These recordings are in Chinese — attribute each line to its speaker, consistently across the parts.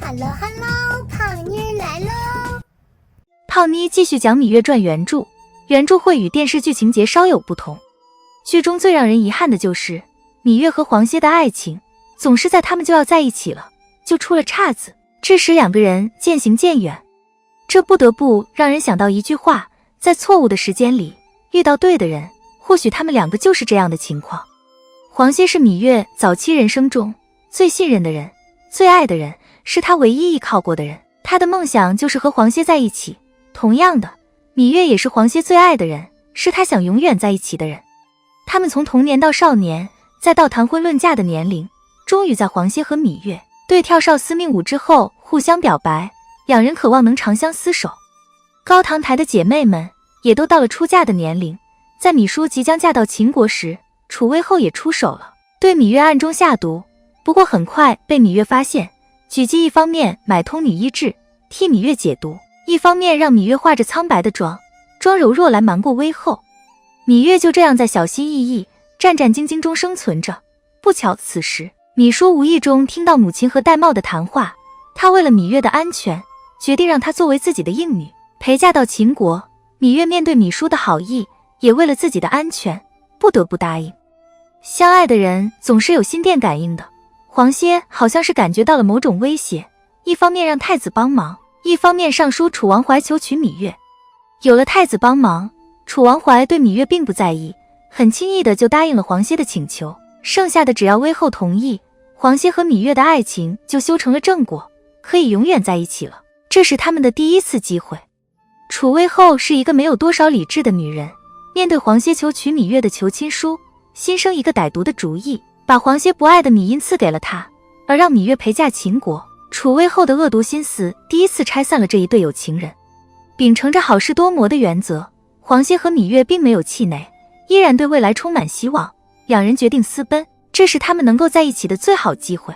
Speaker 1: Hello Hello， 胖妮儿来喽！
Speaker 2: 胖妮继续讲《芈月传》原著，原著会与电视剧情节稍有不同。剧中最让人遗憾的就是芈月和黄歇的爱情，总是在他们就要在一起了，就出了岔子，致使两个人渐行渐远。这不得不让人想到一句话，在错误的时间里遇到对的人，或许他们两个就是这样的情况。黄歇是芈月早期人生中最信任的人，最爱的人，是他唯一依靠过的人，他的梦想就是和黄歇在一起。同样的，芈月也是黄歇最爱的人，是他想永远在一起的人。他们从童年到少年，再到谈婚论嫁的年龄，终于在黄歇和芈月对跳少司命舞之后互相表白，两人渴望能长相厮守。高堂台的姐妹们也都到了出嫁的年龄，在芈姝即将嫁到秦国时，楚威后也出手了，对芈月暗中下毒，不过很快被芈月发现，举计一方面买通女医治，替芈月解毒，一方面让芈月化着苍白的妆柔弱来瞒过威后。芈月就这样在小心翼翼、战战兢兢中生存着。不巧此时芈姝无意中听到母亲和戴瑁的谈话，她为了芈月的安全，决定让她作为自己的应女陪嫁到秦国。芈月面对芈姝的好意，也为了自己的安全，不得不答应。相爱的人总是有心电感应的，黄歇好像是感觉到了某种威胁，一方面让太子帮忙，一方面上书楚王怀求娶芈月。有了太子帮忙，楚王怀对芈月并不在意，很轻易的就答应了黄歇的请求，剩下的只要威后同意，黄歇和芈月的爱情就修成了正果，可以永远在一起了。这是他们的第一次机会。楚威后是一个没有多少理智的女人，面对黄歇求娶芈月的求亲书，心生一个歹毒的主意，把黄歇不爱的芈音赐给了他，而让芈月陪嫁秦国。楚威后的恶毒心思第一次拆散了这一对有情人。秉承着好事多磨的原则，黄歇和芈月并没有气馁，依然对未来充满希望。两人决定私奔，这是他们能够在一起的最好机会。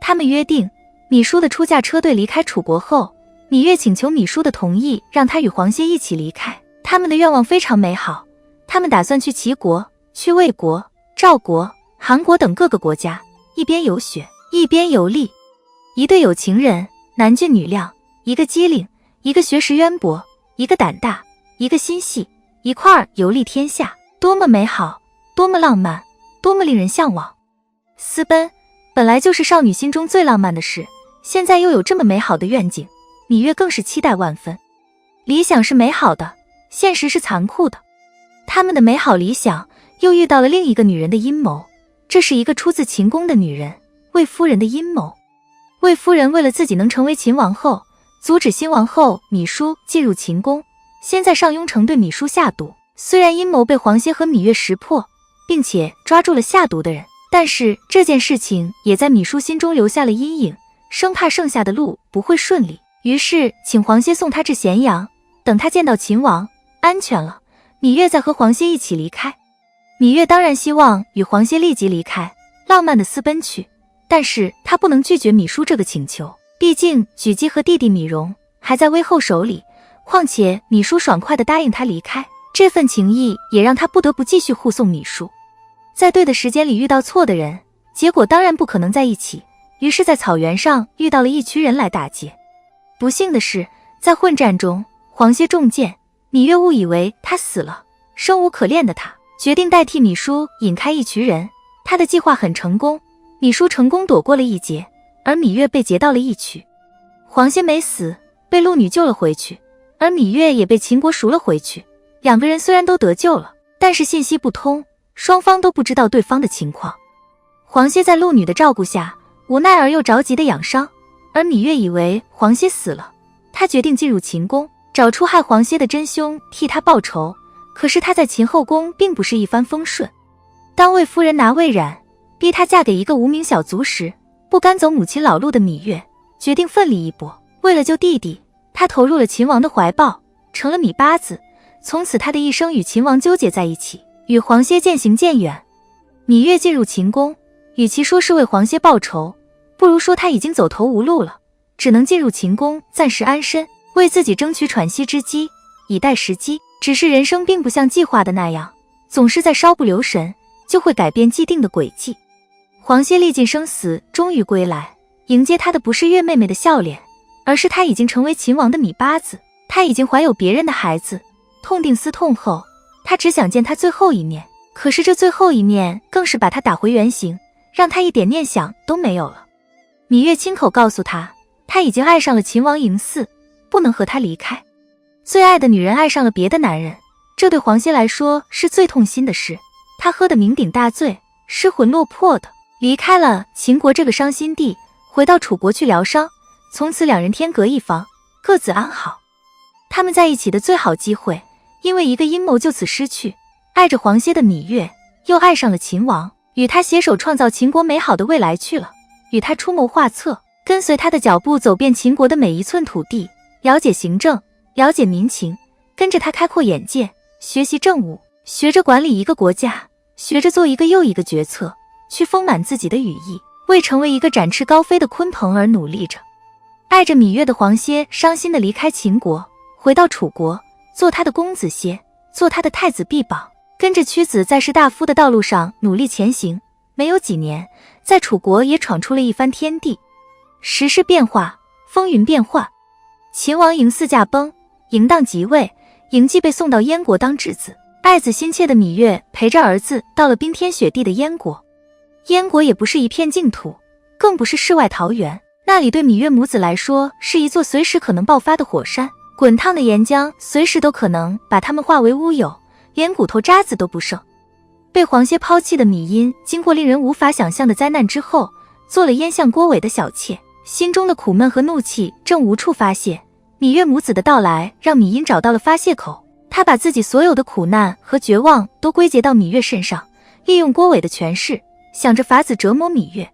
Speaker 2: 他们约定，芈姝的出嫁车队离开楚国后，芈月请求芈姝的同意，让她与黄歇一起离开。他们的愿望非常美好，他们打算去齐国、去魏国、赵国、韩国等各个国家，一边游学，一边游历。一对有情人，男俊女靓，一个机灵，一个学识渊博，一个胆大，一个心细，一块儿游历天下，多么美好，多么浪漫，多么令人向往。私奔本来就是少女心中最浪漫的事，现在又有这么美好的愿景，芈月更是期待万分。理想是美好的，现实是残酷的。他们的美好理想又遇到了另一个女人的阴谋，这是一个出自秦宫的女人，魏夫人的阴谋。魏夫人为了自己能成为秦王后，阻止新王后芈姝进入秦宫，先在上庸城对芈姝下毒。虽然阴谋被黄歇和芈月识破，并且抓住了下毒的人，但是这件事情也在芈姝心中留下了阴影，生怕剩下的路不会顺利，于是请黄歇送她至咸阳，等她见到秦王安全了，芈月再和黄歇一起离开。芈月当然希望与黄歇立即离开，浪漫的私奔去，但是她不能拒绝芈姝这个请求，毕竟举姬和弟弟芈戎还在威后手里，况且芈姝爽快地答应她离开，这份情谊也让她不得不继续护送芈姝。在对的时间里遇到错的人，结果当然不可能在一起，于是在草原上遇到了一群人来打劫。不幸的是，在混战中黄歇中箭，芈月误以为他死了，生无可恋的他决定代替芈姝引开一群人，他的计划很成功，芈姝成功躲过了一劫，而芈月被劫到了一曲。黄歇没死，被陆女救了回去，而芈月也被秦国赎了回去。两个人虽然都得救了，但是信息不通，双方都不知道对方的情况。黄歇在陆女的照顾下，无奈而又着急的养伤，而芈月以为黄歇死了，他决定进入秦宫，找出害黄歇的真凶，替他报仇。可是他在秦后宫并不是一帆风顺，当魏夫人拿魏冉逼她嫁给一个无名小卒时，不甘走母亲老路的芈月决定奋力一搏，为了救弟弟，她投入了秦王的怀抱，成了芈八子。从此她的一生与秦王纠结在一起，与黄歇渐行渐远。芈月进入秦宫，与其说是为黄歇报仇，不如说她已经走投无路了，只能进入秦宫暂时安身，为自己争取喘息之机，以待时机。只是人生并不像计划的那样，总是在稍不留神就会改变既定的轨迹。黄歇历尽生死终于归来，迎接他的不是月妹妹的笑脸，而是他已经成为秦王的米八子，他已经怀有别人的孩子。痛定思痛后，他只想见他最后一面，可是这最后一面更是把他打回原形，让他一点念想都没有了。芈月亲口告诉他，他已经爱上了秦王嬴驷，不能和他离开。最爱的女人爱上了别的男人，这对黄歇来说是最痛心的事。他喝得酩酊大醉，失魂落魄的离开了秦国这个伤心地，回到楚国去疗伤。从此两人天各一方，各自安好。他们在一起的最好机会，因为一个阴谋就此失去。爱着黄歇的芈月又爱上了秦王，与他携手创造秦国美好的未来去了，与他出谋划策，跟随他的脚步走遍秦国的每一寸土地，了解行政，了解民情，跟着他开阔眼界，学习政务，学着管理一个国家，学着做一个又一个决策，去丰满自己的羽翼，为成为一个展翅高飞的鲲鹏而努力着。爱着芈月的黄歇伤心地离开秦国，回到楚国，做他的公子歇，做他的太子臂膀，跟着屈子在士大夫的道路上努力前行。没有几年，在楚国也闯出了一番天地。时势变化，风云变幻，秦王嬴驷驾崩，嬴荡即位，嬴稷被送到燕国当质子。爱子心切的芈月陪着儿子到了冰天雪地的燕国。燕国也不是一片净土，更不是世外桃源，那里对芈月母子来说是一座随时可能爆发的火山，滚烫的岩浆随时都可能把他们化为乌有，连骨头渣子都不剩。被黄歇抛弃的芈因经过令人无法想象的灾难之后，做了燕相郭伟的小妾，心中的苦闷和怒气正无处发泄。芈月母子的到来让芈因找到了发泄口，他把自己所有的苦难和绝望都归结到芈月身上，利用郭伟的权势，想着法子折磨芈月。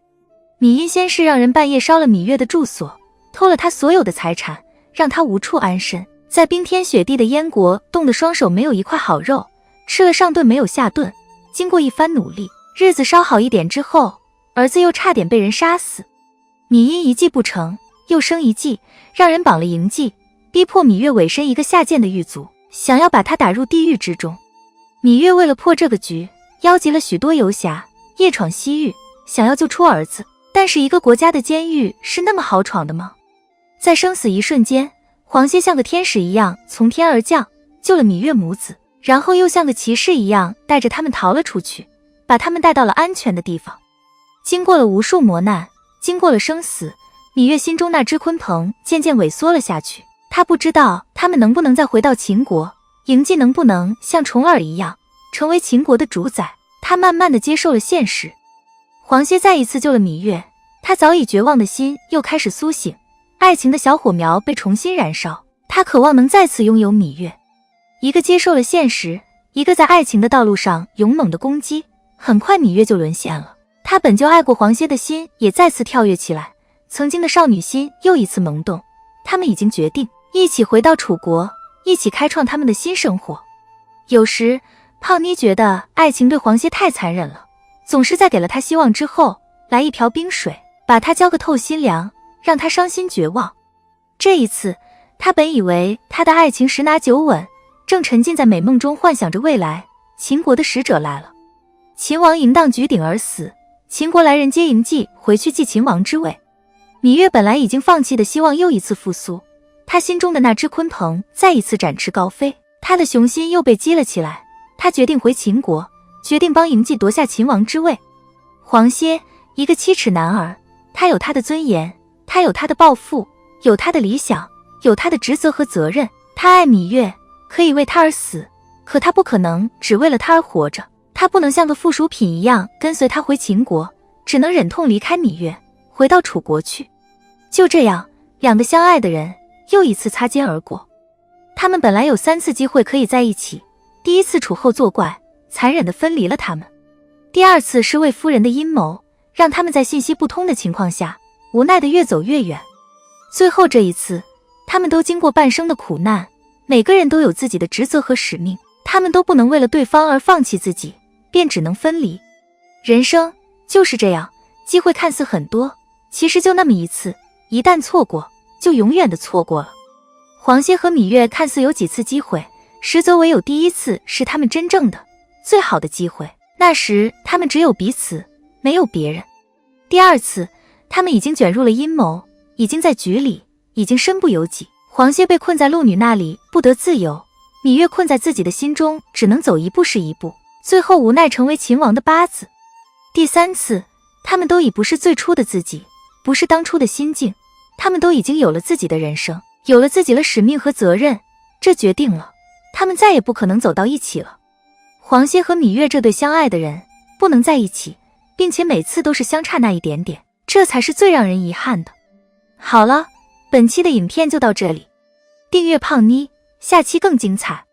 Speaker 2: 芈因先是让人半夜烧了芈月的住所，偷了他所有的财产，让他无处安身，在冰天雪地的燕国冻得双手没有一块好肉，吃了上顿没有下顿。经过一番努力，日子稍好一点之后，儿子又差点被人杀死。芈因一计不成，又生一计，让人绑了嬴稷，逼迫芈月委身一个下贱的狱卒，想要把他打入地狱之中。芈月为了破这个局，邀集了许多游侠，夜闯西域，想要救出儿子。但是一个国家的监狱是那么好闯的吗？在生死一瞬间，黄歇像个天使一样从天而降，救了芈月母子，然后又像个骑士一样带着他们逃了出去，把他们带到了安全的地方。经过了无数磨难，经过了生死，芈月心中那只鲲鹏渐渐萎缩了下去。他不知道他们能不能再回到秦国，嬴稷能不能像重耳一样成为秦国的主宰。他慢慢地接受了现实。黄歇再一次救了芈月，他早已绝望的心又开始苏醒，爱情的小火苗被重新燃烧，他渴望能再次拥有芈月。一个接受了现实，一个在爱情的道路上勇猛的攻击，很快芈月就沦陷了。他本就爱过黄歇的心也再次跳跃起来，曾经的少女心又一次萌动。他们已经决定一起回到楚国，一起开创他们的新生活。有时胖妮觉得爱情对黄歇太残忍了，总是在给了他希望之后来一瓢冰水，把他浇个透心凉，让他伤心绝望。这一次他本以为他的爱情十拿九稳，正沉浸在美梦中幻想着未来，秦国的使者来了。秦王嬴荡举鼎而死，秦国来人接嬴稷回去继秦王之位。芈月本来已经放弃的希望又一次复苏，他心中的那只鲲鹏再一次展翅高飞，他的雄心又被激了起来。他决定回秦国，决定帮嬴稷夺下秦王之位。黄歇，一个7尺男儿，他有他的尊严，他有他的抱负，有他的理想，有他的职责和责任。他爱芈月，可以为他而死，可他不可能只为了他而活着。他不能像个附属品一样跟随他回秦国，只能忍痛离开芈月，回到楚国去。就这样，两个相爱的人又一次擦肩而过。他们本来有3次机会可以在一起，第一次楚后作怪，残忍地分离了他们。第二次是魏夫人的阴谋，让他们在信息不通的情况下，无奈地越走越远。最后这一次，他们都经过半生的苦难，每个人都有自己的职责和使命，他们都不能为了对方而放弃自己，便只能分离。人生就是这样，机会看似很多，其实就那么一次，一旦错过，就永远的错过了。黄歇和芈月看似有几次机会，实则唯有第一次是他们真正的最好的机会，那时他们只有彼此，没有别人。第二次他们已经卷入了阴谋，已经在局里，已经身不由己。黄歇被困在鹿女那里不得自由，芈月困在自己的心中，只能走一步是一步，最后无奈成为秦王的八字。第3次，他们都已不是最初的自己，不是当初的心境，他们都已经有了自己的人生，有了自己的使命和责任，这决定了他们再也不可能走到一起了。黄歇和芈月这对相爱的人不能在一起，并且每次都是相差那一点点，这才是最让人遗憾的。好了，本期的影片就到这里，订阅胖妮，下期更精彩。